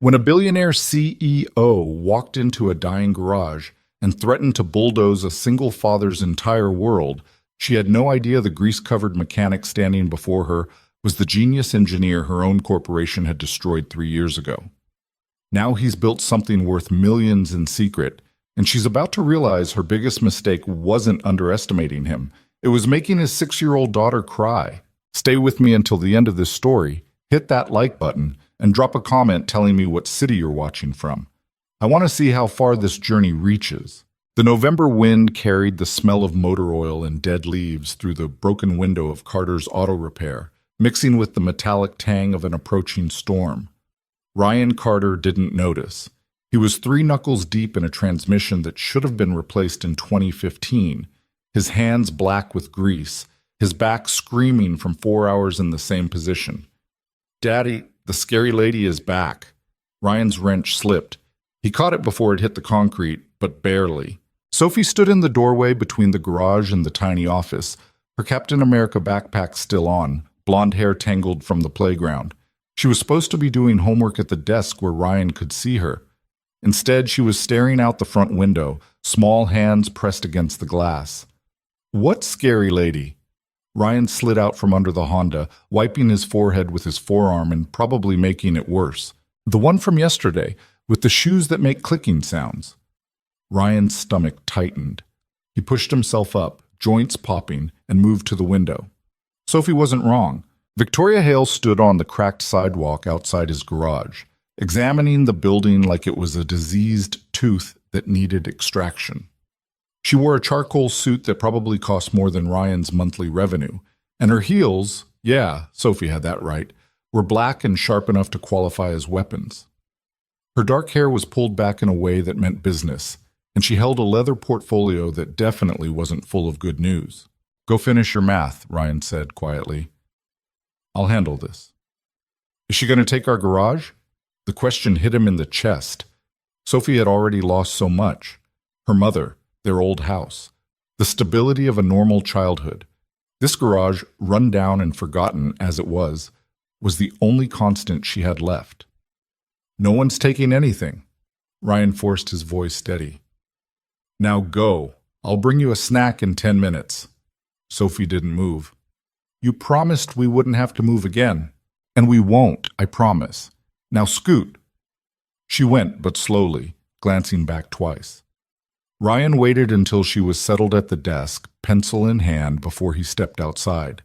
When a billionaire CEO walked into a dying garage and threatened to bulldoze a single father's entire world, she had no idea the grease-covered mechanic standing before her was the genius engineer her own corporation had destroyed 3 years ago. Now he's built something worth millions in secret, and she's about to realize her biggest mistake wasn't underestimating him. It was making his 6-year-old daughter cry. Stay with me until the end of this story, hit that like button, and drop a comment telling me what city you're watching from. I want to see how far this journey reaches. The November wind carried the smell of motor oil and dead leaves through the broken window of Carter's auto repair, mixing with the metallic tang of an approaching storm. Ryan Carter didn't notice. He was 3 knuckles deep in a transmission that should have been replaced in 2015, his hands black with grease, his back screaming from 4 hours in the same position. "Daddy, the scary lady is back." Ryan's wrench slipped. He caught it before it hit the concrete, but barely. Sophie stood in the doorway between the garage and the tiny office, her Captain America backpack still on, blonde hair tangled from the playground. She was supposed to be doing homework at the desk where Ryan could see her. Instead, she was staring out the front window, small hands pressed against the glass. "What scary lady?" Ryan slid out from under the Honda, wiping his forehead with his forearm and probably making it worse. "The one from yesterday, with the shoes that make clicking sounds." Ryan's stomach tightened. He pushed himself up, joints popping, and moved to the window. Sophie wasn't wrong. Victoria Hale stood on the cracked sidewalk outside his garage, examining the building like it was a diseased tooth that needed extraction. She wore a charcoal suit that probably cost more than Ryan's monthly revenue, and her heels, yeah, Sophie had that right, were black and sharp enough to qualify as weapons. Her dark hair was pulled back in a way that meant business, and she held a leather portfolio that definitely wasn't full of good news. "Go finish your math," Ryan said quietly. "I'll handle this." "Is she going to take our garage?" The question hit him in the chest. Sophie had already lost so much. Her mother, their old house, the stability of a normal childhood. This garage, run down and forgotten as it was the only constant she had left. "No one's taking anything." Ryan forced his voice steady. "Now go. I'll bring you a snack in 10 minutes. Sophie didn't move. "You promised we wouldn't have to move again. And we won't, I promise. Now scoot." She went, but slowly, glancing back twice. Ryan waited until she was settled at the desk, pencil in hand, before he stepped outside.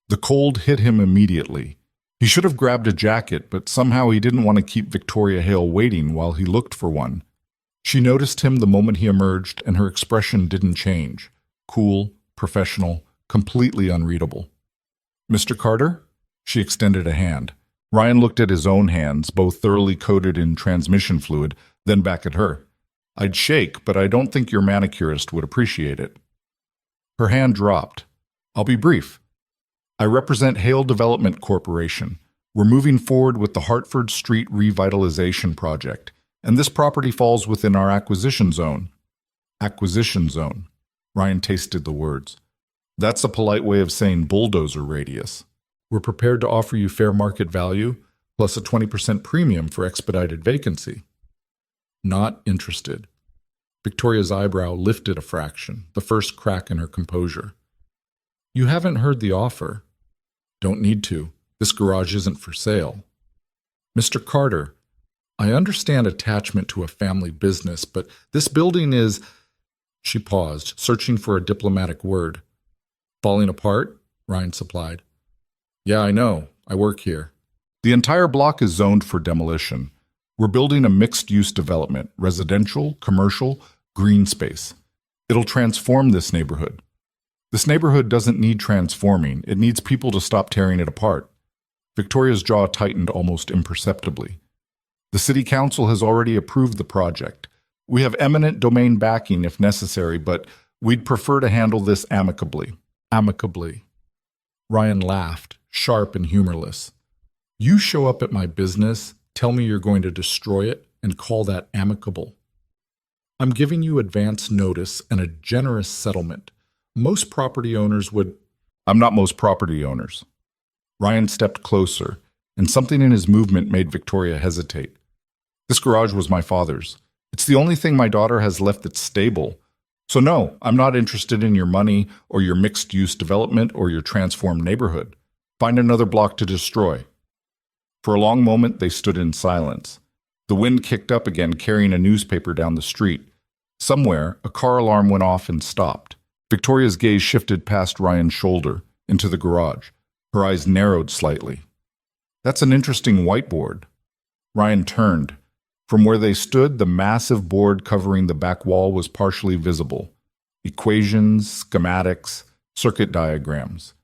The cold hit him immediately. He should have grabbed a jacket, but somehow he didn't want to keep Victoria Hale waiting while he looked for one. She noticed him the moment he emerged, and her expression didn't change. Cool, professional, completely unreadable. "Mr. Carter?" She extended a hand. Ryan looked at his own hands, both thoroughly coated in transmission fluid, then back at her. "I'd shake, but I don't think your manicurist would appreciate it." Her hand dropped. "I'll be brief. I represent Hale Development Corporation. We're moving forward with the Hartford Street Revitalization Project, and this property falls within our acquisition zone." Acquisition zone. Ryan tasted the words. "That's a polite way of saying bulldozer radius. We're prepared to offer you fair market value, plus a 20% premium for expedited vacancy." Not interested. Victoria's eyebrow lifted a fraction, the first crack in her composure. "You haven't heard the offer." "Don't need to. This garage isn't for sale." "Mr. Carter, I understand attachment to a family business, but this building is—" She paused, searching for a diplomatic word. "Falling apart?" Ryan supplied. "Yeah, I know. I work here. The entire block is zoned for demolition. We're building a mixed-use development, residential, commercial, green space. It'll transform this neighborhood. This neighborhood doesn't need transforming. It needs people to stop tearing it apart." Victoria's jaw tightened almost imperceptibly. "The city council has already approved the project. We have eminent domain backing if necessary, but we'd prefer to handle this amicably." Amicably. Ryan laughed, sharp and humorless. "You show up at my business, tell me you're going to destroy it, and call that amicable? I'm giving you advance notice and a generous settlement. Most property owners would—" "I'm not most property owners." Ryan stepped closer, and something in his movement made Victoria hesitate. This garage was my father's. It's the only thing my daughter has left that's stable. So no, I'm not interested in your money or your mixed-use development or your transformed neighborhood. Find another block to destroy." For a long moment, they stood in silence. The wind kicked up again, carrying a newspaper down the street. Somewhere, a car alarm went off and stopped. Victoria's gaze shifted past Ryan's shoulder, into the garage. Her eyes narrowed slightly. "That's an interesting whiteboard." Ryan turned. From where they stood, the massive board covering the back wall was partially visible. Equations, schematics, circuit diagrams.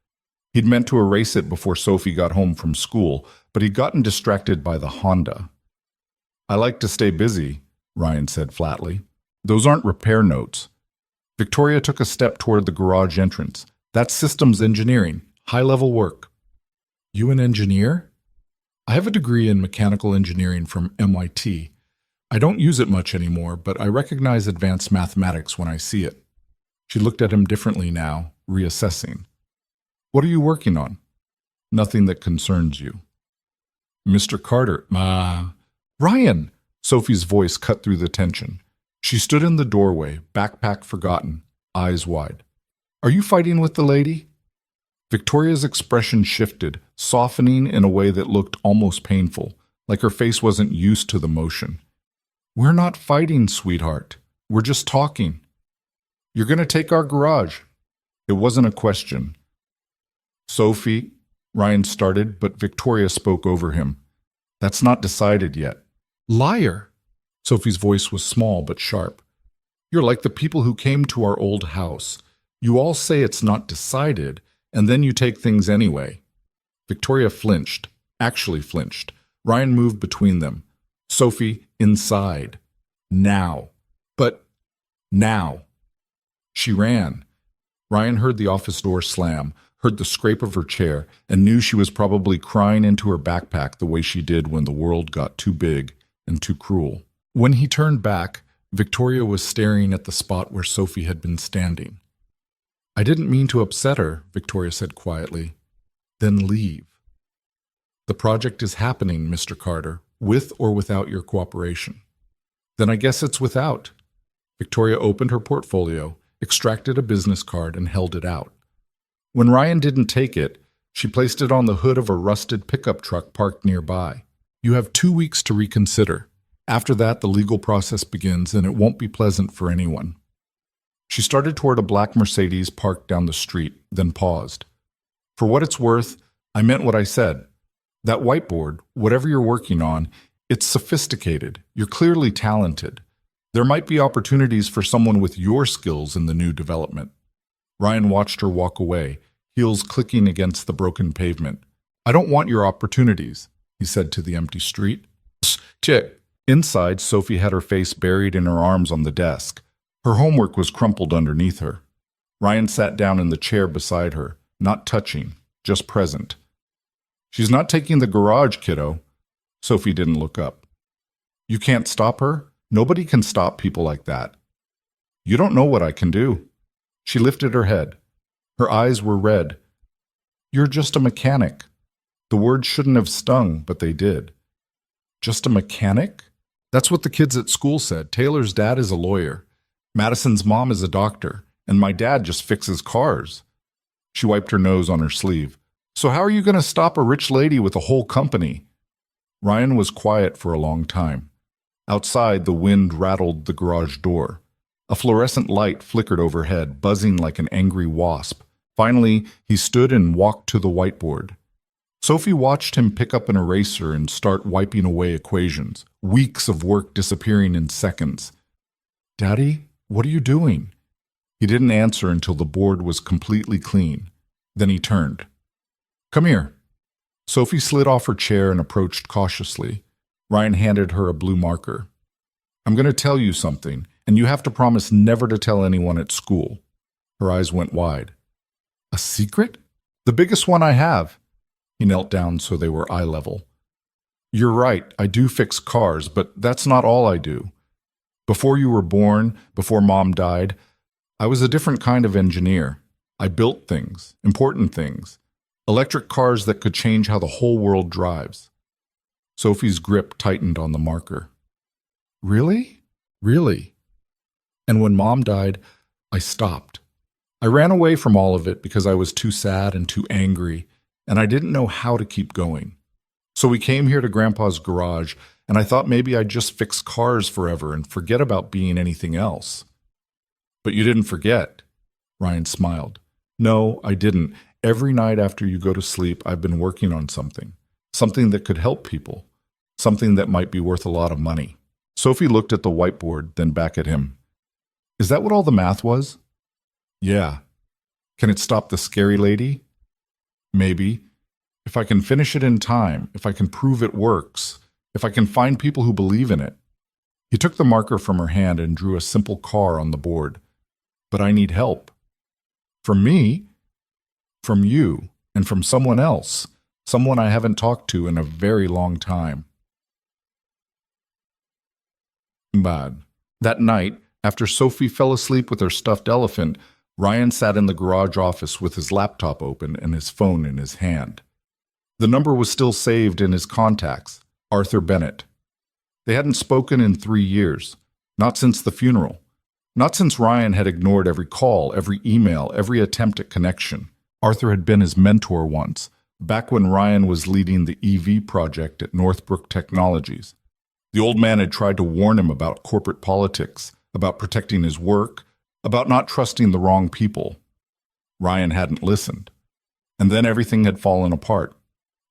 He'd meant to erase it before Sophie got home from school, but he'd gotten distracted by the Honda. "I like to stay busy," Ryan said flatly. "Those aren't repair notes." Victoria took a step toward the garage entrance. "That's systems engineering, high-level work." "You an engineer?" "I have a degree in mechanical engineering from MIT. I don't use it much anymore, but I recognize advanced mathematics when I see it." She looked at him differently now, reassessing. "What are you working on?" "Nothing that concerns you." "Mr. Carter, Ryan!" Sophie's voice cut through the tension. She stood in the doorway, backpack forgotten, eyes wide. "Are you fighting with the lady?" Victoria's expression shifted, softening in a way that looked almost painful, like her face wasn't used to the motion. "We're not fighting, sweetheart. We're just talking." "You're going to take our garage." It wasn't a question. "Sophie," Ryan started, but Victoria spoke over him. "That's not decided yet." "Liar!" Sophie's voice was small but sharp. "You're like the people who came to our old house. You all say it's not decided, and then you take things anyway." Victoria flinched, actually flinched. Ryan moved between them. "Sophie, inside. Now." "But now." She ran. Ryan heard the office door slam, heard the scrape of her chair, and knew she was probably crying into her backpack the way she did when the world got too big and too cruel. When he turned back, Victoria was staring at the spot where Sophie had been standing. "I didn't mean to upset her," Victoria said quietly. "Then leave." "The project is happening, Mr. Carter, with or without your cooperation." "Then I guess it's without." Victoria opened her portfolio, extracted a business card, and held it out. When Ryan didn't take it, she placed it on the hood of a rusted pickup truck parked nearby. "You have 2 weeks to reconsider. After that, the legal process begins, and it won't be pleasant for anyone." She started toward a black Mercedes parked down the street, then paused. "For what it's worth, I meant what I said. That whiteboard, whatever you're working on, it's sophisticated. You're clearly talented. There might be opportunities for someone with your skills in the new development." Ryan watched her walk away, heels clicking against the broken pavement. "I don't want your opportunities," he said to the empty street. "Chick." Inside, Sophie had her face buried in her arms on the desk. Her homework was crumpled underneath her. Ryan sat down in the chair beside her, not touching, just present. "She's not taking the garage, kiddo." Sophie didn't look up. "You can't stop her? Nobody can stop people like that." "You don't know what I can do." She lifted her head. Her eyes were red. "You're just a mechanic." The words shouldn't have stung, but they did. "Just a mechanic?" That's what the kids at school said. Taylor's dad is a lawyer. Madison's mom is a doctor. And my dad just fixes cars. She wiped her nose on her sleeve. "So how are you going to stop a rich lady with a whole company?" Ryan was quiet for a long time. Outside, the wind rattled the garage door. A fluorescent light flickered overhead, buzzing like an angry wasp. Finally, he stood and walked to the whiteboard. Sophie watched him pick up an eraser and start wiping away equations, weeks of work disappearing in seconds. "Daddy, what are you doing?" He didn't answer until the board was completely clean. Then he turned. "Come here." Sophie slid off her chair and approached cautiously. Ryan handed her a blue marker. "I'm going to tell you something, and you have to promise never to tell anyone at school." Her eyes went wide. "A secret?" "The biggest one I have." He knelt down so they were eye level. "You're right, I do fix cars, but that's not all I do. Before you were born, before Mom died, I was a different kind of engineer. I built things, important things, electric cars that could change how the whole world drives." Sophie's grip tightened on the marker. Really? Really? And when Mom died, I stopped. I ran away from all of it because I was too sad and too angry, and I didn't know how to keep going. So we came here to Grandpa's garage, and I thought maybe I'd just fix cars forever and forget about being anything else. But you didn't forget. Ryan smiled. No, I didn't. Every night after you go to sleep, I've been working on something. Something that could help people. Something that might be worth a lot of money. Sophie looked at the whiteboard, then back at him. Is that what all the math was? Yeah. Can it stop the scary lady? Maybe. If I can finish it in time, if I can prove it works, if I can find people who believe in it. He took the marker from her hand and drew a simple car on the board. But I need help. From me, from you, and from someone else, someone I haven't talked to in a very long time. Bad. That night, after Sophie fell asleep with her stuffed elephant, Ryan sat in the garage office with his laptop open and his phone in his hand. The number was still saved in his contacts, Arthur Bennett. They hadn't spoken in 3 years, not since the funeral, not since Ryan had ignored every call, every email, every attempt at connection. Arthur had been his mentor once, back when Ryan was leading the EV project at Northbrook Technologies. The old man had tried to warn him about corporate politics, about protecting his work, about not trusting the wrong people. Ryan hadn't listened. And then everything had fallen apart.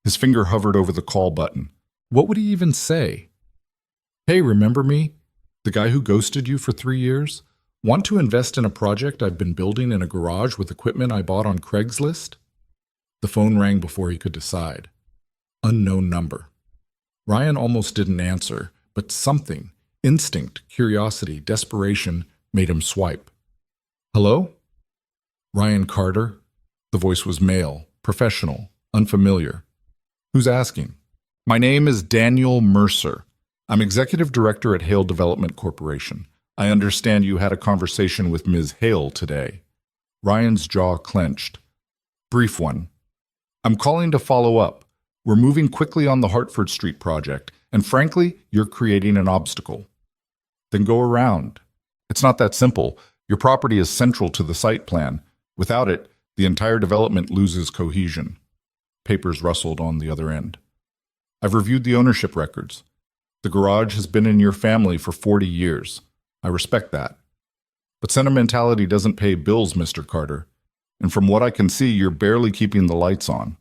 His finger hovered over the call button. What would he even say? Hey, remember me? The guy who ghosted you for 3 years? Want to invest in a project I've been building in a garage with equipment I bought on Craigslist? The phone rang before he could decide. Unknown number. Ryan almost didn't answer, but something, instinct, curiosity, desperation, made him swipe. Hello? Ryan Carter? The voice was male, professional, unfamiliar. Who's asking? My name is Daniel Mercer. I'm executive director at Hale Development Corporation. I understand you had a conversation with Ms. Hale today. Ryan's jaw clenched. Brief one. I'm calling to follow up. We're moving quickly on the Hartford Street project, and frankly, you're creating an obstacle. Then go around. It's not that simple. Your property is central to the site plan. Without it, the entire development loses cohesion. Papers rustled on the other end. I've reviewed the ownership records. The garage has been in your family for 40 years. I respect that. But sentimentality doesn't pay bills, Mr. Carter. And from what I can see, you're barely keeping the lights on.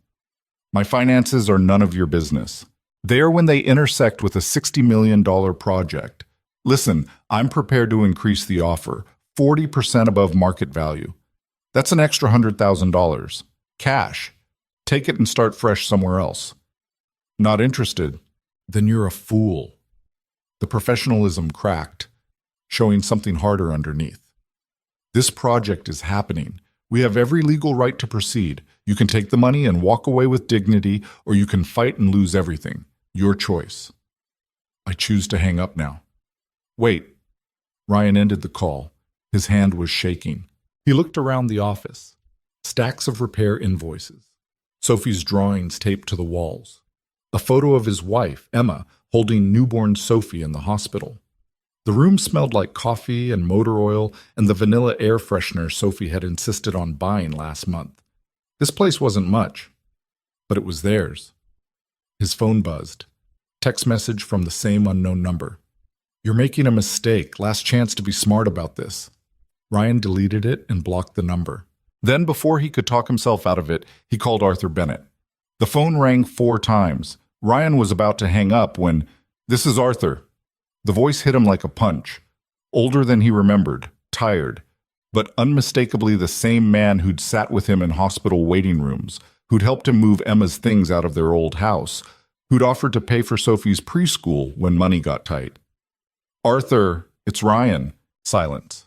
My finances are none of your business. They are when they intersect with a $60 million project. Listen, I'm prepared to increase the offer, 40% above market value. That's an extra $100,000. Cash. Take it and start fresh somewhere else. Not interested? Then you're a fool. The professionalism cracked, showing something harder underneath. This project is happening. We have every legal right to proceed. You can take the money and walk away with dignity, or you can fight and lose everything. Your choice. I choose to hang up now. Wait. Ryan ended the call. His hand was shaking. He looked around the office. Stacks of repair invoices. Sophie's drawings taped to the walls. A photo of his wife, Emma, holding newborn Sophie in the hospital. The room smelled like coffee and motor oil and the vanilla air freshener Sophie had insisted on buying last month. This place wasn't much, but it was theirs. His phone buzzed. Text message from the same unknown number. You're making a mistake. Last chance to be smart about this. Ryan deleted it and blocked the number. Then, before he could talk himself out of it, he called Arthur Bennett. The phone rang 4 times. Ryan was about to hang up when, "This is Arthur." The voice hit him like a punch. Older than he remembered, tired, but unmistakably the same man who'd sat with him in hospital waiting rooms, who'd helped him move Emma's things out of their old house, who'd offered to pay for Sophie's preschool when money got tight. "Arthur, it's Ryan." Silence.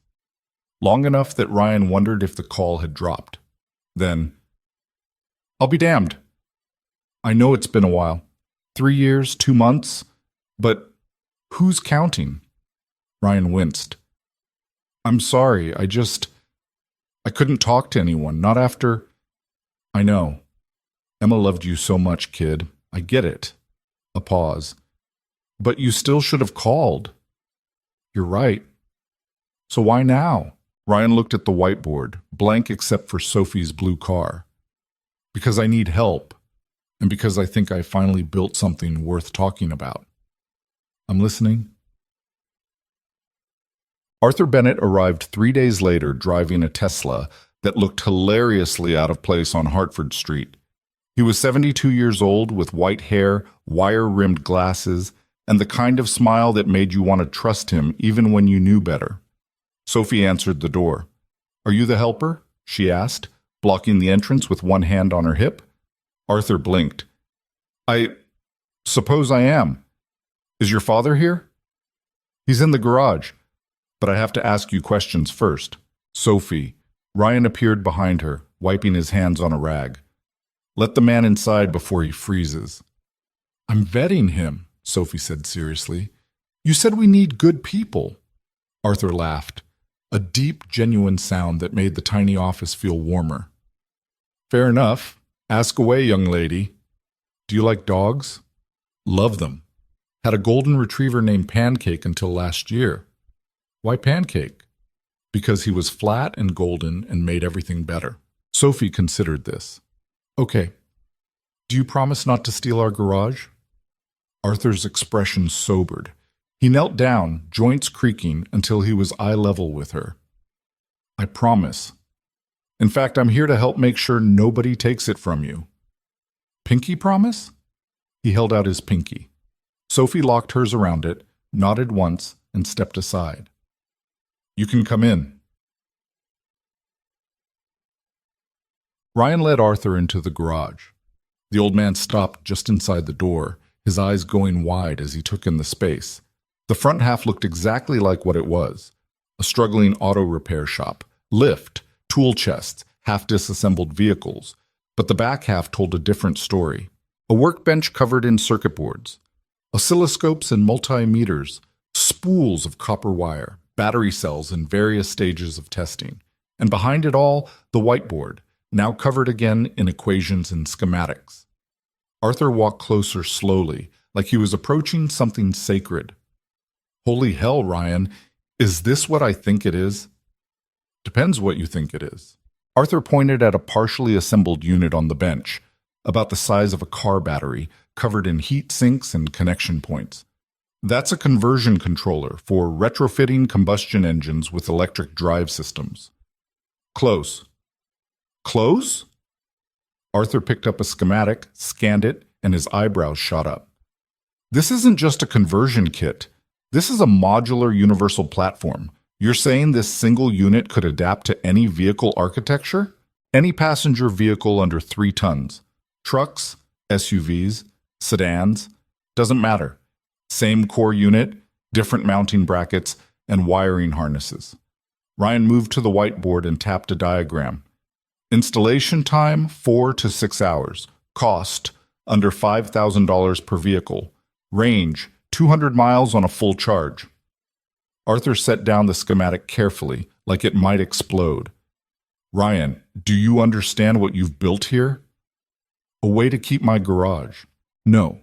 Long enough that Ryan wondered if the call had dropped. Then, "I'll be damned. I know it's been a while. 3 years, 2 months, but who's counting?" Ryan winced. "I'm sorry, I couldn't talk to anyone, not after—" "I know. Emma loved you so much, kid. I get it." A pause. "But you still should have called." You're right. So why now? Ryan looked at the whiteboard, blank except for Sophie's blue car. Because I need help, and because I think I finally built something worth talking about. I'm listening. Arthur Bennett arrived 3 days later driving a Tesla that looked hilariously out of place on Hartford Street. He was 72 years old with white hair, wire-rimmed glasses, and the kind of smile that made you want to trust him even when you knew better. Sophie answered the door. "Are you the helper?" she asked, blocking the entrance with one hand on her hip. Arthur blinked. "I suppose I am. Is your father here?" "He's in the garage, but I have to ask you questions first." "Sophie." Ryan appeared behind her, wiping his hands on a rag. "Let the man inside before he freezes." "I'm vetting him," Sophie said seriously. "You said we need good people." Arthur laughed, a deep, genuine sound that made the tiny office feel warmer. "Fair enough. Ask away, young lady. Do you like dogs?" "Love them. Had a golden retriever named Pancake until last year." "Why Pancake?" "Because he was flat and golden and made everything better." Sophie considered this. "Okay. Do you promise not to steal our garage?" Arthur's expression sobered. He knelt down, joints creaking, until he was eye level with her. "I promise. In fact, I'm here to help make sure nobody takes it from you." "Pinky promise?" He held out his pinky. Sophie locked hers around it, nodded once, and stepped aside. "You can come in." Ryan led Arthur into the garage. The old man stopped just inside the door, his eyes going wide as he took in the space. The front half looked exactly like what it was. A struggling auto repair shop, lift, tool chests, half-disassembled vehicles. But the back half told a different story. A workbench covered in circuit boards, oscilloscopes and multimeters, spools of copper wire, battery cells in various stages of testing. And behind it all, the whiteboard, now covered again in equations and schematics. Arthur walked closer slowly, like he was approaching something sacred. "Holy hell, Ryan, is this what I think it is?" "Depends what you think it is." Arthur pointed at a partially assembled unit on the bench, about the size of a car battery, covered in heat sinks and connection points. "That's a conversion controller for retrofitting combustion engines with electric drive systems." "Close." "Close?" Arthur picked up a schematic, scanned it, and his eyebrows shot up. "This isn't just a conversion kit. This is a modular universal platform. You're saying this single unit could adapt to any vehicle architecture? Any passenger vehicle under 3 tons. Trucks, SUVs, sedans, doesn't matter. Same core unit, different mounting brackets, and wiring harnesses." Ryan moved to the whiteboard and tapped a diagram. "Installation time, 4 to 6 hours. Cost, under $5,000 per vehicle. Range, 200 miles on a full charge." Arthur set down the schematic carefully, like it might explode. "Ryan, do you understand what you've built here?" "A way to keep my garage." "No.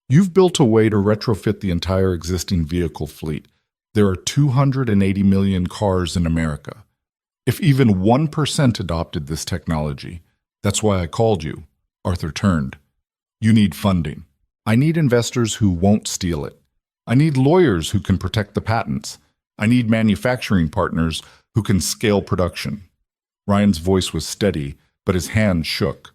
You've built a way to retrofit the entire existing vehicle fleet. There are 280 million cars in America. If even 1% adopted this technology, that's why I called you." Arthur turned. "You need funding. I need investors who won't steal it. I need lawyers who can protect the patents. I need manufacturing partners who can scale production." Ryan's voice was steady, but his hand shook.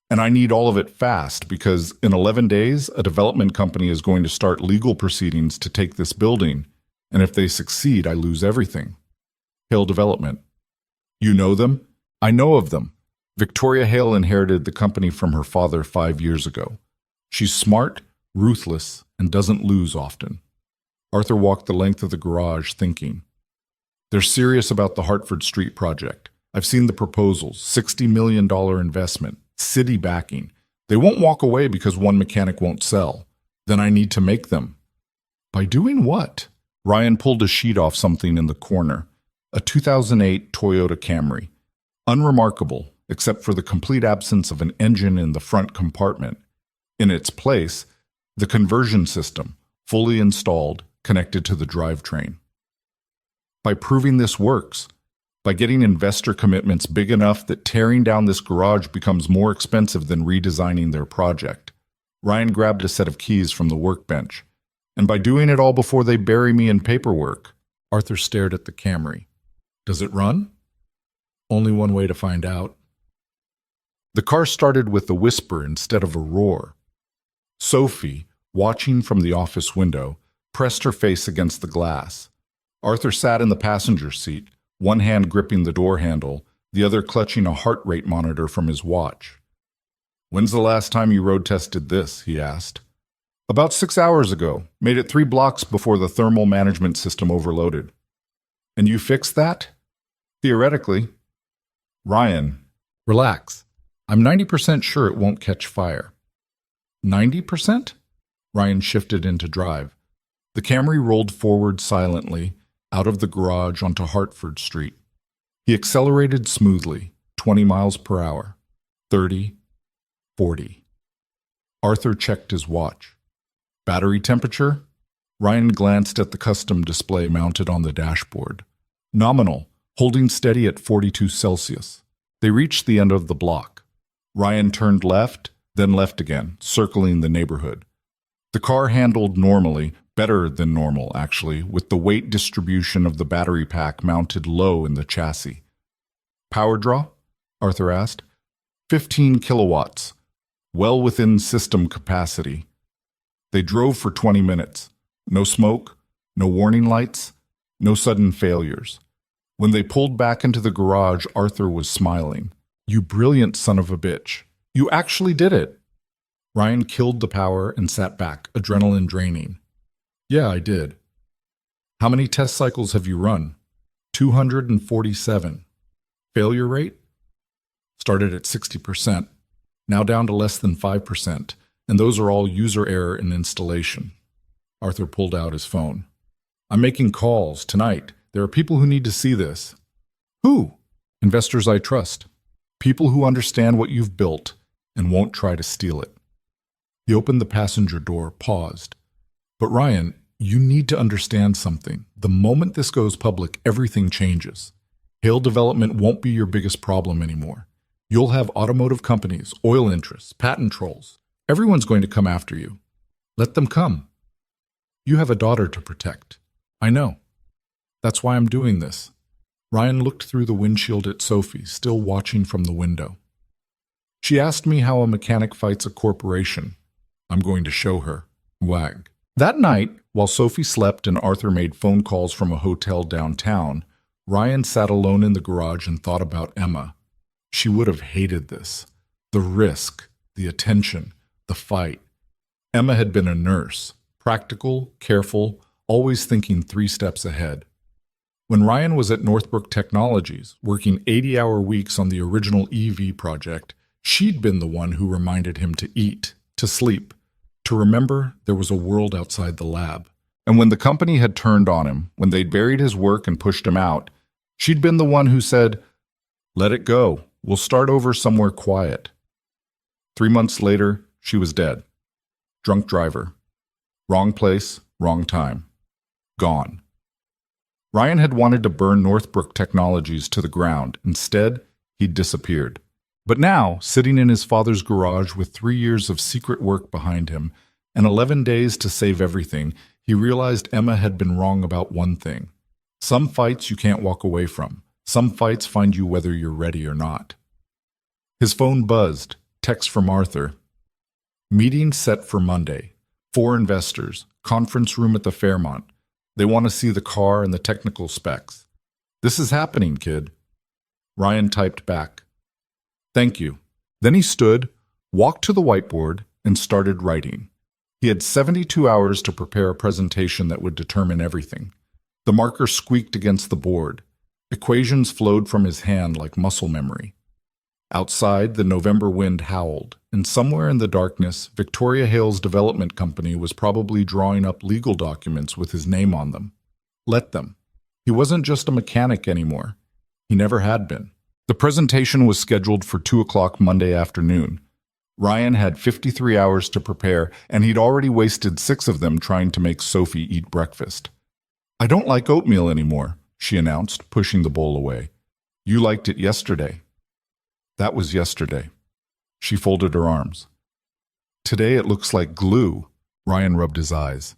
"And I need all of it fast because in 11 days, a development company is going to start legal proceedings to take this building, and if they succeed, I lose everything." "Hale Development." "You know them?" "I know of them. Victoria Hale inherited the company from her father 5 years ago. She's smart, ruthless, and doesn't lose often." Arthur walked the length of the garage, thinking. "They're serious about the Hartford Street project. I've seen the proposals, $60 million investment, city backing. They won't walk away because one mechanic won't sell. Then I need to make them." "By doing what?" Ryan pulled a sheet off something in the corner. A 2008 Toyota Camry. Unremarkable, except for the complete absence of an engine in the front compartment. In its place, the conversion system, fully installed, connected to the drivetrain. By proving this works. By getting investor commitments big enough that tearing down this garage becomes more expensive than redesigning their project. Ryan grabbed a set of keys from the workbench. And by doing it all before they bury me in paperwork. Arthur stared at the Camry. Does it run? Only one way to find out. The car started with a whisper instead of a roar. Sophie, watching from the office window, pressed her face against the glass. Arthur sat in the passenger seat, one hand gripping the door handle, the other clutching a heart rate monitor from his watch. When's the last time you road tested this? He asked. About 6 hours ago. Made it 3 blocks before the thermal management system overloaded. And you fixed that? Theoretically. Ryan, relax. I'm 90% sure it won't catch fire. 90%? Ryan shifted into drive. The Camry rolled forward silently, out of the garage onto Hartford Street. He accelerated smoothly, 20 miles per hour, 30, 40. Arthur checked his watch. Battery temperature? Ryan glanced at the custom display mounted on the dashboard. Nominal, holding steady at 42 Celsius. They reached the end of the block. Ryan turned left, then left again, circling the neighborhood. The car handled normally, better than normal actually, with the weight distribution of the battery pack mounted low in the chassis. Power draw? Arthur asked. 15 kilowatts, well within system capacity. They drove for 20 minutes. No smoke, no warning lights, no sudden failures. When they pulled back into the garage, Arthur was smiling. You brilliant son of a bitch. You actually did it. Ryan killed the power and sat back, adrenaline draining. Yeah, I did. How many test cycles have you run? 247. Failure rate? Started at 60%, now down to less than 5%, and those are all user error in installation. Arthur pulled out his phone. I'm making calls tonight. There are people who need to see this. Who? Investors I trust. People who understand what you've built and won't try to steal it. He opened the passenger door, paused. But Ryan, you need to understand something. The moment this goes public, everything changes. Hail development won't be your biggest problem anymore. You'll have automotive companies, oil interests, patent trolls. Everyone's going to come after you. Let them come. You have a daughter to protect. I know. That's why I'm doing this. Ryan looked through the windshield at Sophie, still watching from the window. She asked me how a mechanic fights a corporation. I'm going to show her. Wag. That night, while Sophie slept and Arthur made phone calls from a hotel downtown, Ryan sat alone in the garage and thought about Emma. She would have hated this. The risk, the attention, the fight. Emma had been a nurse, practical, careful, always thinking 3 steps ahead. When Ryan was at Northbrook Technologies, working 80-hour weeks on the original EV project, she'd been the one who reminded him to eat, to sleep, to remember there was a world outside the lab. And when the company had turned on him, when they'd buried his work and pushed him out, she'd been the one who said, "Let it go. We'll start over somewhere quiet." 3 months later, she was dead. Drunk driver. Wrong place, wrong time. Gone. Ryan had wanted to burn Northbrook Technologies to the ground. Instead, he'd disappeared. But now, sitting in his father's garage with 3 years of secret work behind him and 11 days to save everything, he realized Emma had been wrong about one thing. Some fights you can't walk away from. Some fights find you whether you're ready or not. His phone buzzed. Text from Arthur. Meeting set for Monday. 4 investors. Conference room at the Fairmont. They want to see the car and the technical specs. This is happening, kid. Ryan typed back. Thank you. Then he stood, walked to the whiteboard, and started writing. He had 72 hours to prepare a presentation that would determine everything. The marker squeaked against the board. Equations flowed from his hand like muscle memory. Outside, the November wind howled, and somewhere in the darkness, Victoria Hale's development company was probably drawing up legal documents with his name on them. Let them. He wasn't just a mechanic anymore. He never had been. The presentation was scheduled for 2 o'clock Monday afternoon. Ryan had 53 hours to prepare, and he'd already wasted 6 of them trying to make Sophie eat breakfast. I don't like oatmeal anymore, she announced, pushing the bowl away. You liked it yesterday. That was yesterday. She folded her arms. Today it looks like glue. Ryan rubbed his eyes.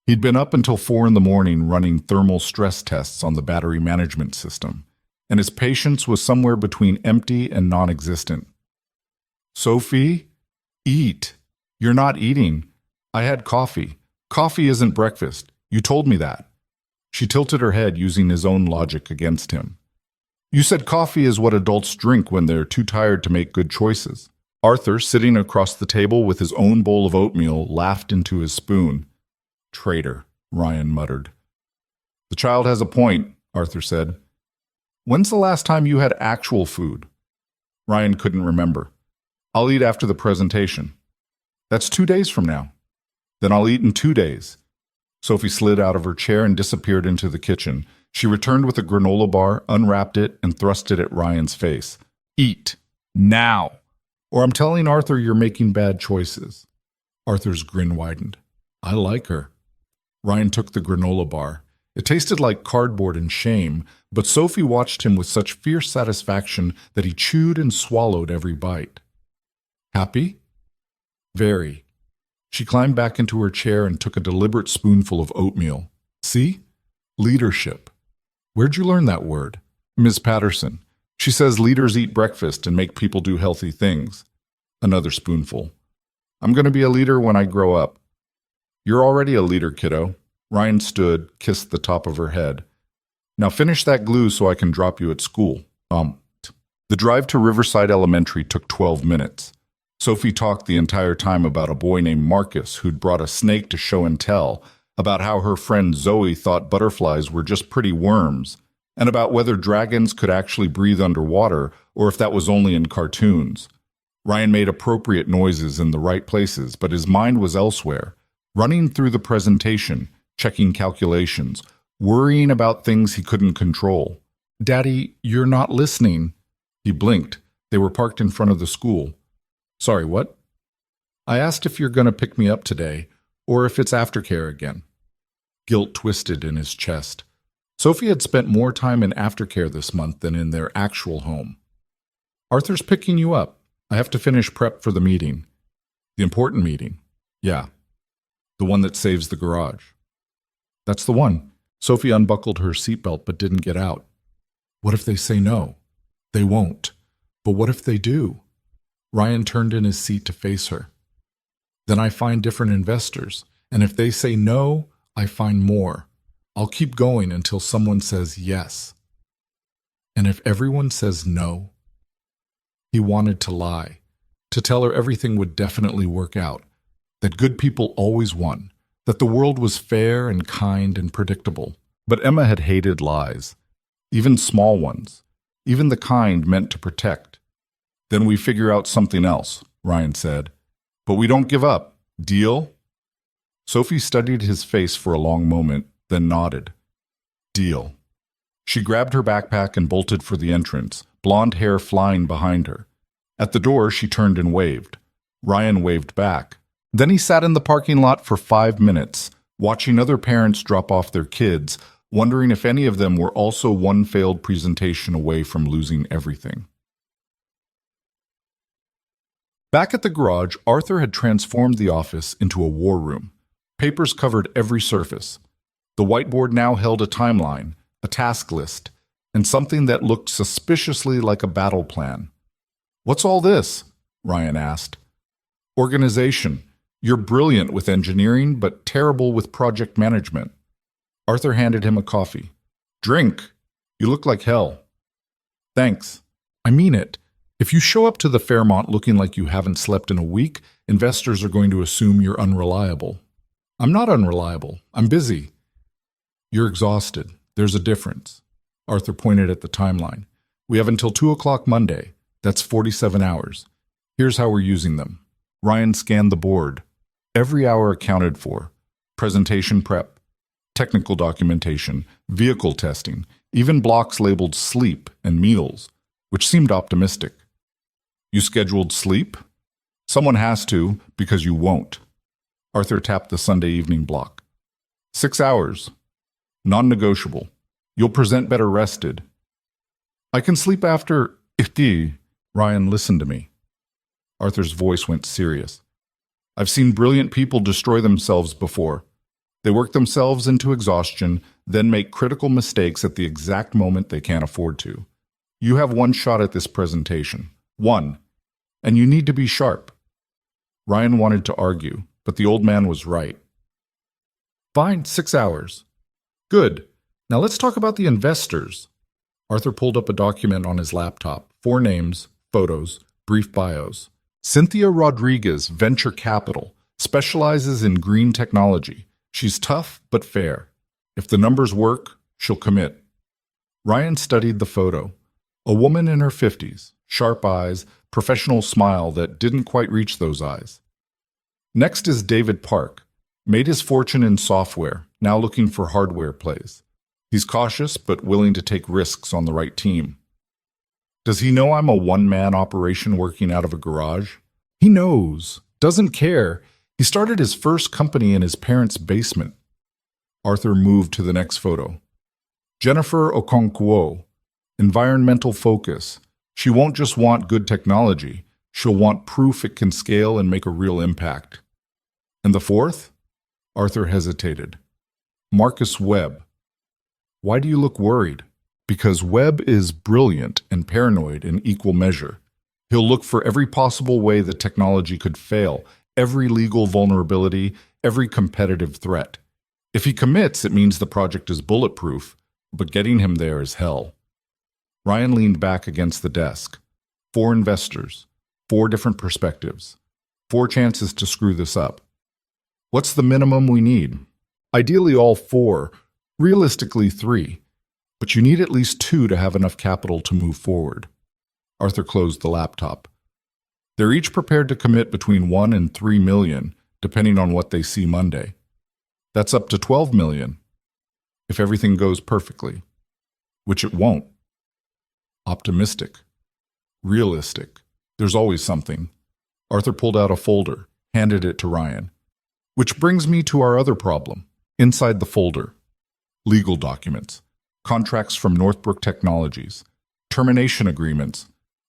He'd been up until 4 in the morning running thermal stress tests on the battery management system, and his patience was somewhere between empty and non-existent. Sophie, eat. You're not eating. I had coffee. Coffee isn't breakfast. You told me that. She tilted her head, using his own logic against him. You said coffee is what adults drink when they're too tired to make good choices. Arthur, sitting across the table with his own bowl of oatmeal, laughed into his spoon. Traitor, Ryan muttered. The child has a point, Arthur said. When's the last time you had actual food? Ryan couldn't remember. I'll eat after the presentation. That's 2 days from now. Then I'll eat in 2 days. Sophie slid out of her chair and disappeared into the kitchen. She returned with a granola bar, unwrapped it, and thrust it at Ryan's face. Eat. Now. Or I'm telling Arthur you're making bad choices. Arthur's grin widened. I like her. Ryan took the granola bar. It tasted like cardboard and shame, but Sophie watched him with such fierce satisfaction that he chewed and swallowed every bite. Happy? Very. She climbed back into her chair and took a deliberate spoonful of oatmeal. See? Leadership. Where'd you learn that word? Ms. Patterson. She says leaders eat breakfast and make people do healthy things. Another spoonful. I'm going to be a leader when I grow up. You're already a leader, kiddo. Ryan stood, kissed the top of her head. Now finish that glue so I can drop you at school. The drive to Riverside Elementary took 12 minutes. Sophie talked the entire time about a boy named Marcus who'd brought a snake to show and tell, about how her friend Zoe thought butterflies were just pretty worms, and about whether dragons could actually breathe underwater or if that was only in cartoons. Ryan made appropriate noises in the right places, but his mind was elsewhere, running through the presentation, checking calculations, worrying about things he couldn't control. Daddy, you're not listening. He blinked. They were parked in front of the school. Sorry, what? I asked if you're going to pick me up today, or if it's aftercare again. Guilt twisted in his chest. Sophie had spent more time in aftercare this month than in their actual home. Arthur's picking you up. I have to finish prep for the meeting. The important meeting. Yeah. The one that saves the garage. That's the one. Sophie unbuckled her seatbelt but didn't get out. What if they say no? They won't. But what if they do? Ryan turned in his seat to face her. Then I find different investors, and if they say no, I find more. I'll keep going until someone says yes. And if everyone says no? He wanted to lie, to tell her everything would definitely work out, that good people always won, that the world was fair and kind and predictable. But Emma had hated lies, even small ones, even the kind meant to protect. Then we figure out something else, Ryan said. But we don't give up. Deal? Sophie studied his face for a long moment, then nodded. Deal. She grabbed her backpack and bolted for the entrance, blonde hair flying behind her. At the door, she turned and waved. Ryan waved back. Then he sat in the parking lot for 5 minutes, watching other parents drop off their kids, wondering if any of them were also one failed presentation away from losing everything. Back at the garage, Arthur had transformed the office into a war room. Papers covered every surface. The whiteboard now held a timeline, a task list, and something that looked suspiciously like a battle plan. What's all this? Ryan asked. Organization. You're brilliant with engineering, but terrible with project management. Arthur handed him a coffee. Drink. You look like hell. Thanks. I mean it. If you show up to the Fairmont looking like you haven't slept in a week, investors are going to assume you're unreliable. I'm not unreliable. I'm busy. You're exhausted. There's a difference. Arthur pointed at the timeline. We have until 2 o'clock Monday. That's 47 hours. Here's how we're using them. Ryan scanned the board. Every hour accounted for. Presentation prep, technical documentation, vehicle testing, even blocks labeled sleep and meals, which seemed optimistic. You scheduled sleep? Someone has to, because you won't. Arthur tapped the Sunday evening block. 6 hours. Non-negotiable. You'll present better rested. I can sleep after ifti. Ryan, listen to me. Arthur's voice went serious. I've seen brilliant people destroy themselves before. They work themselves into exhaustion, then make critical mistakes at the exact moment they can't afford to. You have one shot at this presentation. One. And you need to be sharp. Ryan wanted to argue, but the old man was right. Fine, 6 hours. Good. Now let's talk about the investors. Arthur pulled up a document on his laptop. 4 names, photos, brief bios. Cynthia Rodriguez, Venture Capital, specializes in green technology. She's tough but fair. If the numbers work, she'll commit. Ryan studied the photo. A woman in her 50s, sharp eyes, professional smile that didn't quite reach those eyes. Next is David Park. Made his fortune in software, now looking for hardware plays. He's cautious but willing to take risks on the right team. Does he know I'm a one-man operation working out of a garage? He knows. Doesn't care. He started his first company in his parents' basement. Arthur moved to the next photo. Jennifer Okonkwo. Environmental focus. She won't just want good technology. She'll want proof it can scale and make a real impact. And the fourth? Arthur hesitated. Marcus Webb. Why do you look worried? Because Webb is brilliant and paranoid in equal measure. He'll look for every possible way the technology could fail, every legal vulnerability, every competitive threat. If he commits, it means the project is bulletproof, but getting him there is hell. Ryan leaned back against the desk. 4 investors, 4 different perspectives, 4 chances to screw this up. What's the minimum we need? Ideally all 4, realistically 3, but you need at least 2 to have enough capital to move forward. Arthur closed the laptop. They're each prepared to commit between 1 and 3 million, depending on what they see Monday. That's up to 12 million, if everything goes perfectly, which it won't. Optimistic. Realistic. There's always something. Arthur pulled out a folder, handed it to Ryan. Which brings me to our other problem. Inside the folder. Legal documents. Contracts from Northbrook Technologies. Termination agreements.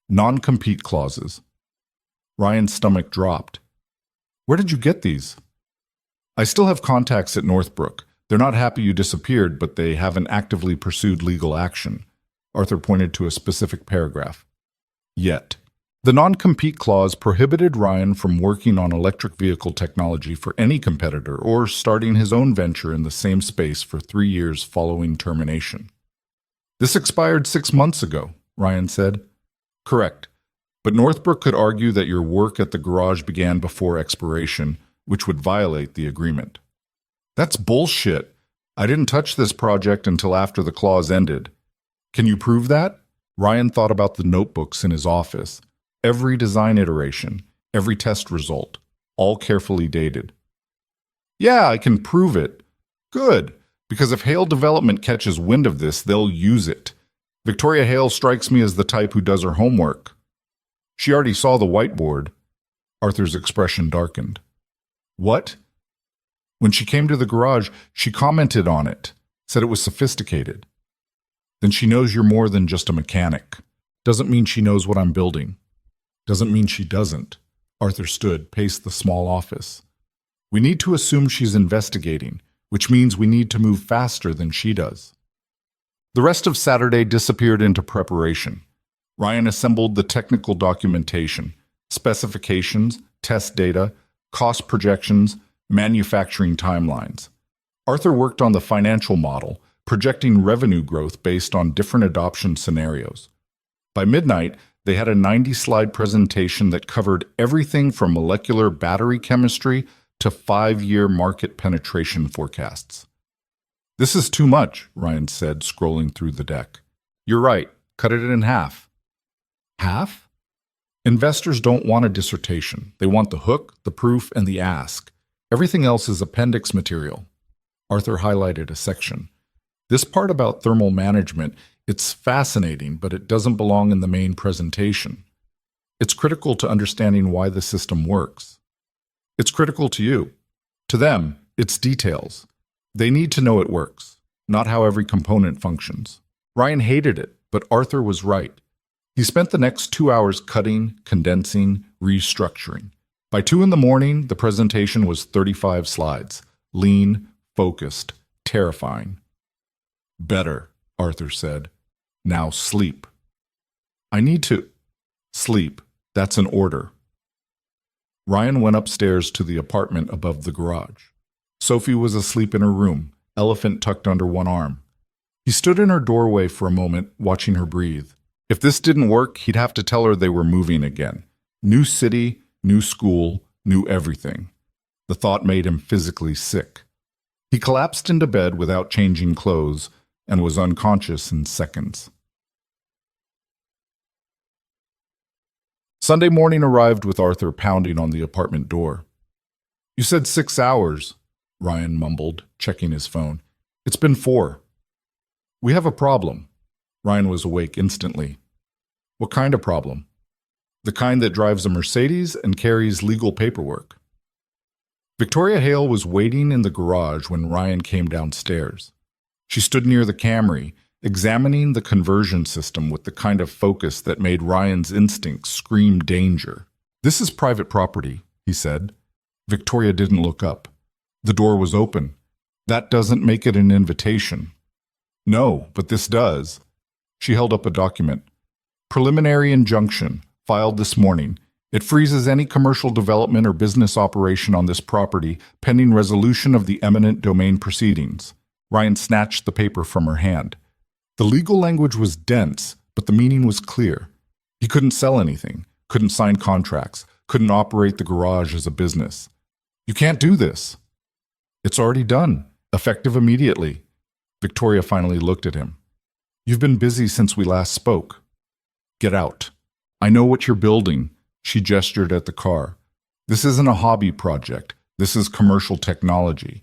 Non-compete clauses. Ryan's stomach dropped. Where did you get these? I still have contacts at Northbrook. They're not happy you disappeared, but they haven't actively pursued legal action. Arthur pointed to a specific paragraph. Yet. The non-compete clause prohibited Ryan from working on electric vehicle technology for any competitor or starting his own venture in the same space for 3 years following termination. This expired 6 months ago, Ryan said. Correct. But Northbrook could argue that your work at the garage began before expiration, which would violate the agreement. That's bullshit. I didn't touch this project until after the clause ended. Can you prove that? Ryan thought about the notebooks in his office. Every design iteration, every test result, all carefully dated. Yeah, I can prove it. Good, because if Hale Development catches wind of this, they'll use it. Victoria Hale strikes me as the type who does her homework. She already saw the whiteboard. Arthur's expression darkened. What? When she came to the garage, she commented on it, said it was sophisticated. Then she knows you're more than just a mechanic. Doesn't mean she knows what I'm building. Doesn't mean she doesn't. Arthur stood, paced the small office. We need to assume she's investigating, which means we need to move faster than she does. The rest of Saturday disappeared into preparation. Ryan assembled the technical documentation, specifications, test data, cost projections, manufacturing timelines. Arthur worked on the financial model, projecting revenue growth based on different adoption scenarios. By midnight, they had a 90-slide presentation that covered everything from molecular battery chemistry to 5-year market penetration forecasts. This is too much, Ryan said, scrolling through the deck. You're right. Cut it in half. Half? Investors don't want a dissertation. They want the hook, the proof, and the ask. Everything else is appendix material. Arthur highlighted a section. This part about thermal management, it's fascinating, but it doesn't belong in the main presentation. It's critical to understanding why the system works. It's critical to you. To them, it's details. They need to know it works. not how every component functions. Ryan hated it, but Arthur was right. He spent the next 2 hours cutting, condensing, restructuring. By 2 in the morning, the presentation was 35 slides. Lean, focused, terrifying. Better, Arthur said. Now sleep. I need to sleep. That's an order. Ryan went upstairs to the apartment above the garage. Sophie was asleep in her room, elephant tucked under one arm. He stood in her doorway for a moment, watching her breathe. If this didn't work, he'd have to tell her they were moving again. New city, new school, new everything. The thought made him physically sick. He collapsed into bed without changing clothes and was unconscious in seconds. Sunday morning arrived with Arthur pounding on the apartment door. You said 6 hours, Ryan mumbled, checking his phone. It's been 4. We have a problem. Ryan was awake instantly. What kind of problem? The kind that drives a Mercedes and carries legal paperwork. Victoria Hale was waiting in the garage when Ryan came downstairs. She stood near the Camry, examining the conversion system with the kind of focus that made Ryan's instincts scream danger. This is private property, he said. Victoria didn't look up. The door was open. That doesn't make it an invitation. No, but this does. She held up a document. Preliminary injunction, filed this morning. It freezes any commercial development or business operation on this property pending resolution of the eminent domain proceedings. Ryan snatched the paper from her hand. The legal language was dense, but the meaning was clear. He couldn't sell anything, couldn't sign contracts, couldn't operate the garage as a business. You can't do this. It's already done, effective immediately. Victoria finally looked at him. You've been busy since we last spoke. Get out. I know what you're building. She gestured at the car. This isn't a hobby project. This is commercial technology.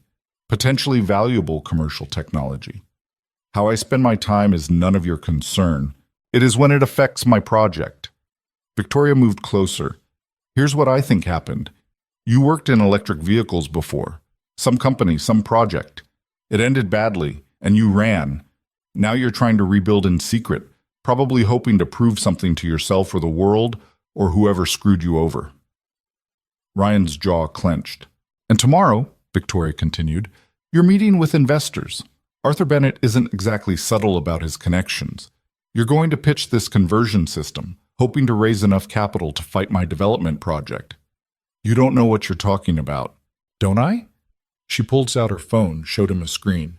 Potentially valuable commercial technology. How I spend my time is none of your concern. It is when it affects my project. Victoria moved closer. Here's what I think happened. You worked in electric vehicles before. Some company, some project. It ended badly, and you ran. Now you're trying to rebuild in secret, probably hoping to prove something to yourself or the world, or whoever screwed you over. Ryan's jaw clenched. And tomorrow, Victoria continued, you're meeting with investors. Arthur Bennett isn't exactly subtle about his connections. You're going to pitch this conversion system, hoping to raise enough capital to fight my development project. You don't know what you're talking about, don't I? She pulls out her phone, showed him a screen.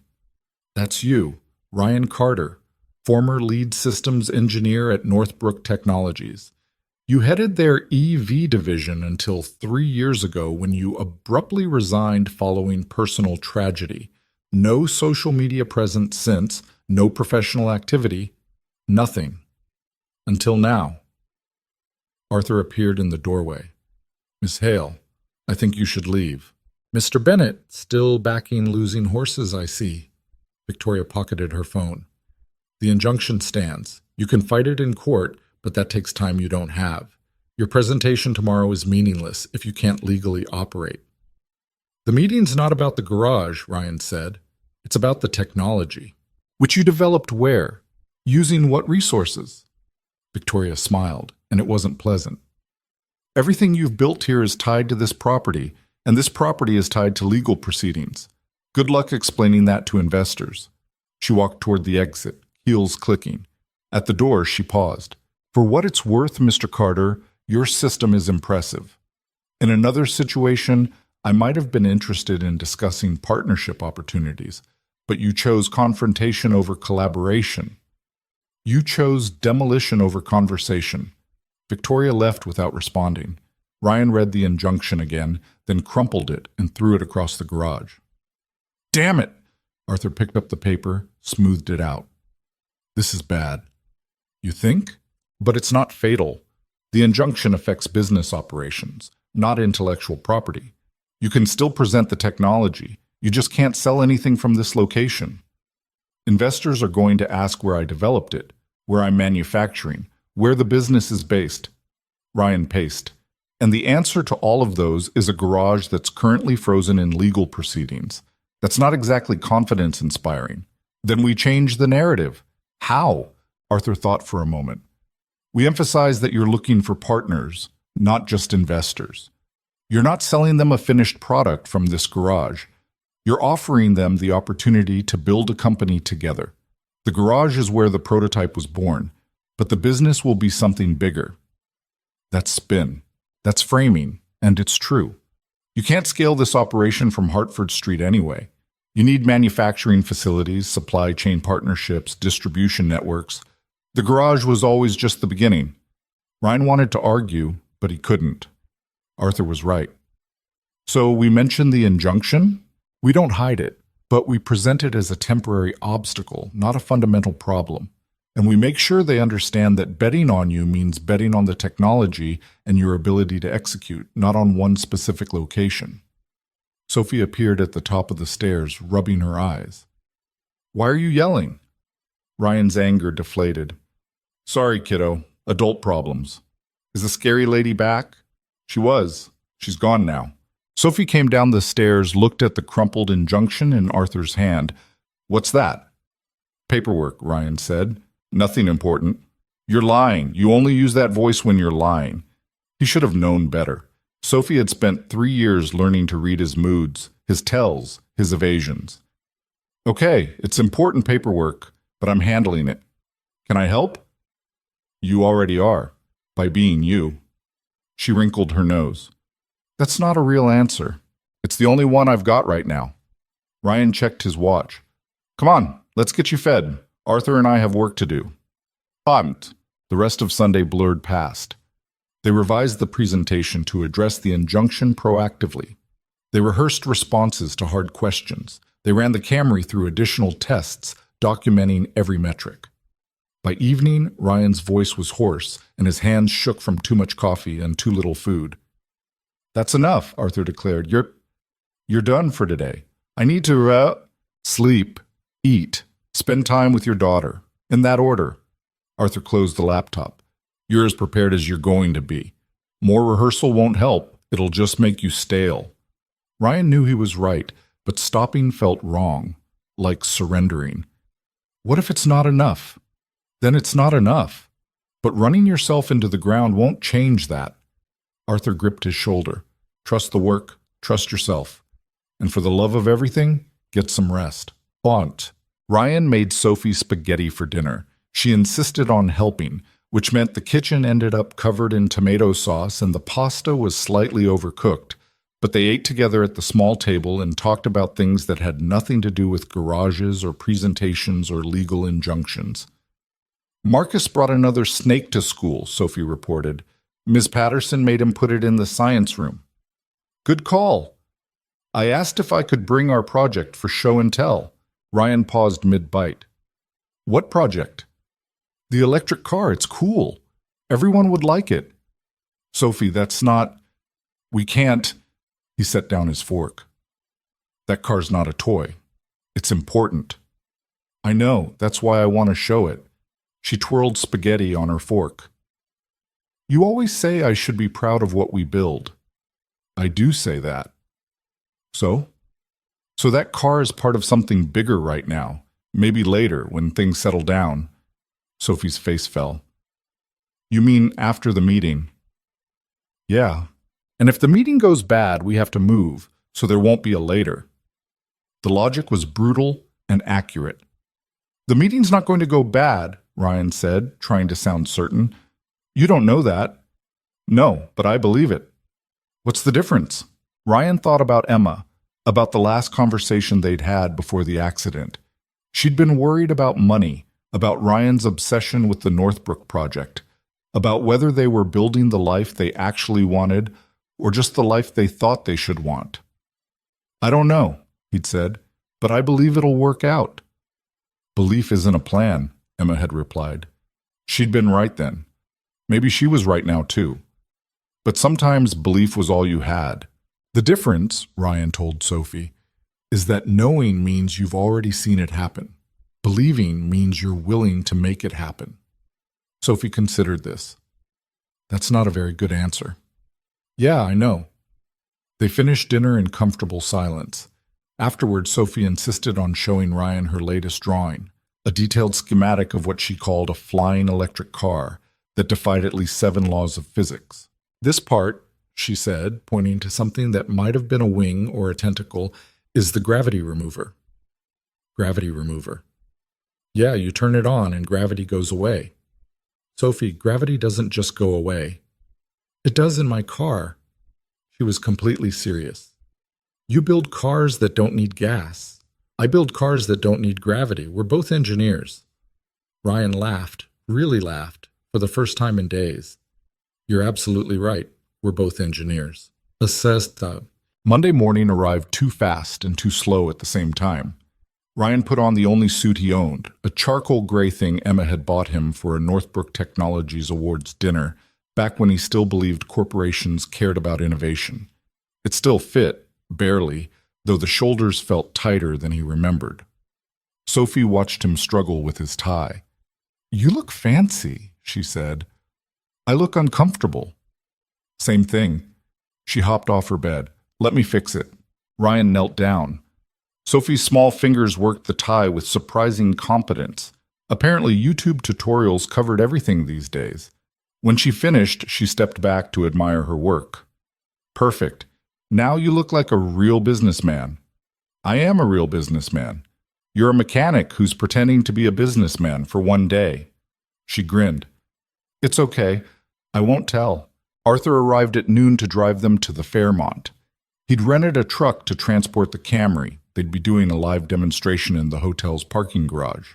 That's you, Ryan Carter, former lead systems engineer at Northbrook Technologies. You headed their EV division until 3 years ago when you abruptly resigned following personal tragedy. No social media presence since, no professional activity, nothing. Until now. Arthur appeared in the doorway. Miss Hale, I think you should leave. Mr. Bennett, still backing losing horses, I see. Victoria pocketed her phone. The injunction stands. You can fight it in court, but that takes time you don't have. Your presentation tomorrow is meaningless if you can't legally operate. The meeting's not about the garage, Ryan said. It's about the technology. Which you developed where? Using what resources? Victoria smiled, and it wasn't pleasant. Everything you've built here is tied to this property, and this property is tied to legal proceedings. Good luck explaining that to investors. She walked toward the exit, heels clicking. At the door, she paused. For what it's worth, Mr. Carter, your system is impressive. In another situation, I might have been interested in discussing partnership opportunities, but you chose confrontation over collaboration. You chose demolition over conversation. Victoria left without responding. Ryan read the injunction again, then crumpled it and threw it across the garage. Damn it! Arthur picked up the paper, smoothed it out. This is bad. You think? But it's not fatal. The injunction affects business operations, not intellectual property. You can still present the technology. You just can't sell anything from this location. Investors are going to ask where I developed it, where I'm manufacturing, where the business is based. Ryan paced. And the answer to all of those is a garage that's currently frozen in legal proceedings. That's not exactly confidence-inspiring. Then we change the narrative. How? Arthur thought for a moment. We emphasize that you're looking for partners, not just investors. You're not selling them a finished product from this garage. You're offering them the opportunity to build a company together. The garage is where the prototype was born, but the business will be something bigger. That's spin. That's framing, and it's true. You can't scale this operation from Hartford Street anyway. You need manufacturing facilities, supply chain partnerships, distribution networks. The garage was always just the beginning. Ryan wanted to argue, but he couldn't. Arthur was right. So we mentioned the injunction. We don't hide it, but we present it as a temporary obstacle, not a fundamental problem. And we make sure they understand that betting on you means betting on the technology and your ability to execute, not on one specific location. Sophie appeared at the top of the stairs, rubbing her eyes. Why are you yelling? Ryan's anger deflated. Sorry, kiddo. Adult problems. Is the scary lady back? She was. She's gone now. Sophie came down the stairs, looked at the crumpled injunction in Arthur's hand. What's that? Paperwork, Ryan said. Nothing important. You're lying. You only use that voice when you're lying. He should have known better. Sophie had spent 3 years learning to read his moods, his tells, his evasions. Okay, it's important paperwork, but I'm handling it. Can I help? You already are, by being you. She wrinkled her nose. That's not a real answer. It's the only one I've got right now. Ryan checked his watch. Come on, let's get you fed. Arthur and I have work to do. Pumped. The rest of Sunday blurred past. They revised the presentation to address the injunction proactively. They rehearsed responses to hard questions. They ran the Camry through additional tests, documenting every metric. By evening, Ryan's voice was hoarse, and his hands shook from too much coffee and too little food. That's enough, Arthur declared. You're done for today. I need to, sleep, eat, spend time with your daughter. In that order. Arthur closed the laptop. You're as prepared as you're going to be. More rehearsal won't help. It'll just make you stale. Ryan knew he was right, but stopping felt wrong, like surrendering. What if it's not enough? Then it's not enough. But running yourself into the ground won't change that. Arthur gripped his shoulder. Trust the work, trust yourself. And for the love of everything, get some rest. Aunt. Ryan made Sophie spaghetti for dinner. She insisted on helping, which meant the kitchen ended up covered in tomato sauce and the pasta was slightly overcooked. But they ate together at the small table and talked about things that had nothing to do with garages or presentations or legal injunctions. Marcus brought another snake to school, Sophie reported. Ms. Patterson made him put it in the science room. Good call. I asked if I could bring our project for show and tell. Ryan paused mid-bite. What project? The electric car. It's cool. Everyone would like it. Sophie, that's not... We can't... He set down his fork. That car's not a toy. It's important. I know. That's why I want to show it. She twirled spaghetti on her fork. You always say I should be proud of what we build. I do say that. So? So that car is part of something bigger right now. Maybe later, when things settle down. Sophie's face fell. You mean after the meeting? Yeah. And if the meeting goes bad, we have to move, so there won't be a later. The logic was brutal and accurate. The meeting's not going to go bad, Ryan said, trying to sound certain. You don't know that. No, but I believe it. What's the difference? Ryan thought about Emma, about the last conversation they'd had before the accident. She'd been worried about money, about Ryan's obsession with the Northbrook project, about whether they were building the life they actually wanted or just the life they thought they should want. I don't know, he'd said, but I believe it'll work out. Belief isn't a plan, Emma had replied. She'd been right then. Maybe she was right now too. But sometimes belief was all you had. The difference, Ryan told Sophie, is that knowing means you've already seen it happen. Believing means you're willing to make it happen. Sophie considered this. That's not a very good answer. Yeah, I know. They finished dinner in comfortable silence. Afterward, Sophie insisted on showing Ryan her latest drawing, a detailed schematic of what she called a flying electric car that defied at least 7 laws of physics. This part, she said, pointing to something that might have been a wing or a tentacle, is the gravity remover. Gravity remover. Yeah, you turn it on and gravity goes away. Sophie, gravity doesn't just go away. It does in my car. She was completely serious. You build cars that don't need gas. I build cars that don't need gravity. We're both engineers. Ryan laughed, really laughed, for the first time in days. You're absolutely right. We're both engineers. Assessed. Monday morning arrived too fast and too slow at the same time. Ryan put on the only suit he owned, a charcoal gray thing Emma had bought him for a Northbrook Technologies Awards dinner, back when he still believed corporations cared about innovation. It still fit, barely, though the shoulders felt tighter than he remembered. Sophie watched him struggle with his tie. You look fancy, she said. I look uncomfortable. Same thing. She hopped off her bed. Let me fix it. Ryan knelt down. Sophie's small fingers worked the tie with surprising competence. Apparently, YouTube tutorials covered everything these days. When she finished, she stepped back to admire her work. Perfect. Now you look like a real businessman. I am a real businessman. You're a mechanic who's pretending to be a businessman for one day. She grinned. It's okay. I won't tell. Arthur arrived at noon to drive them to the Fairmont. He'd rented a truck to transport the Camry. They'd be doing a live demonstration in the hotel's parking garage.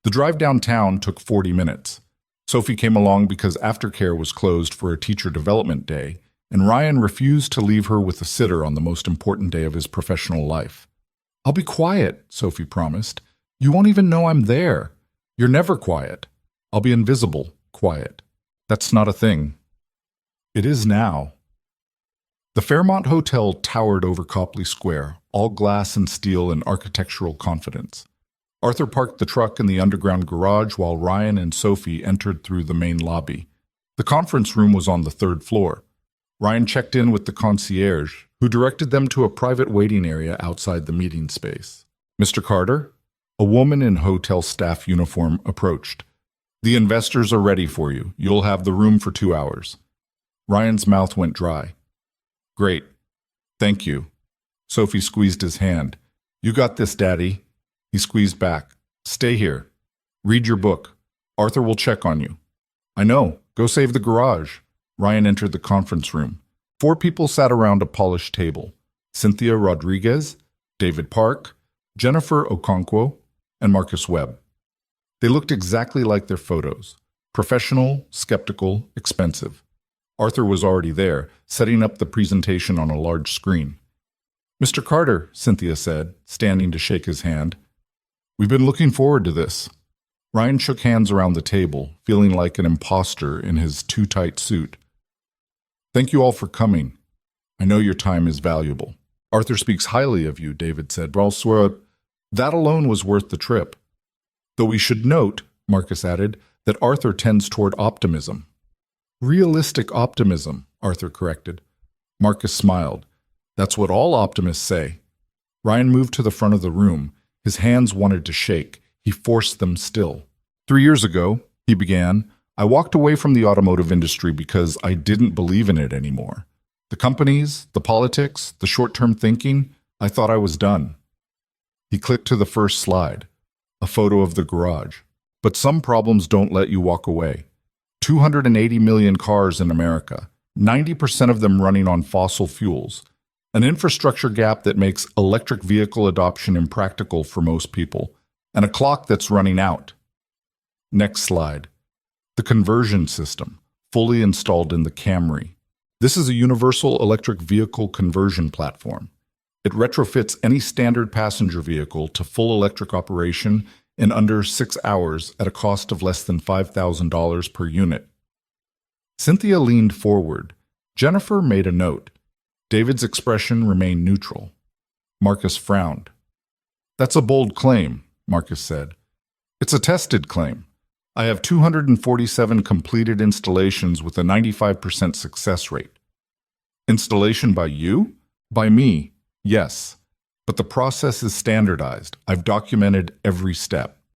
The drive downtown took 40 minutes. Sophie came along because aftercare was closed for a teacher development day, and Ryan refused to leave her with a sitter on the most important day of his professional life. I'll be quiet, Sophie promised. You won't even know I'm there. You're never quiet. I'll be invisible, quiet. That's not a thing. It is now. The Fairmont Hotel towered over Copley Square, all glass and steel and architectural confidence. Arthur parked the truck in the underground garage while Ryan and Sophie entered through the main lobby. The conference room was on the 3rd floor. Ryan checked in with the concierge, who directed them to a private waiting area outside the meeting space. Mr. Carter? A woman in hotel staff uniform approached. The investors are ready for you. You'll have the room for 2 hours. Ryan's mouth went dry. Great. Thank you. Sophie squeezed his hand. You got this, Daddy. He squeezed back. Stay here. Read your book. Arthur will check on you. I know. Go save the garage. Ryan entered the conference room. 4 people sat around a polished table. Cynthia Rodriguez, David Park, Jennifer Okonkwo, and Marcus Webb. They looked exactly like their photos. Professional, skeptical, expensive. Arthur was already there, setting up the presentation on a large screen. Mr. Carter, Cynthia said, standing to shake his hand. We've been looking forward to this. Ryan shook hands around the table, feeling like an imposter in his too tight suit. Thank you all for coming. I know your time is valuable. Arthur speaks highly of you, David said. That alone was worth the trip. Though we should note, Marcus added, that Arthur tends toward optimism. Realistic optimism, Arthur corrected. Marcus smiled. That's what all optimists say. Ryan moved to the front of the room. His hands wanted to shake. He forced them still. 3 years ago, he began, I walked away from the automotive industry because I didn't believe in it anymore. The companies, the politics, the short-term thinking, I thought I was done. He clicked to the first slide, a photo of the garage. But some problems don't let you walk away. 280 million cars in America, 90% of them running on fossil fuels, an infrastructure gap that makes electric vehicle adoption impractical for most people, and a clock that's running out. Next slide. The conversion system, fully installed in the Camry. This is a universal electric vehicle conversion platform. It retrofits any standard passenger vehicle to full electric operation in under 6 hours at a cost of less than $5,000 per unit. Cynthia leaned forward. Jennifer made a note. David's expression remained neutral. Marcus frowned. That's a bold claim, Marcus said. It's a tested claim. I have 247 completed installations with a 95% success rate. Installation by you? By me, yes. But the process is standardized. I've documented every step.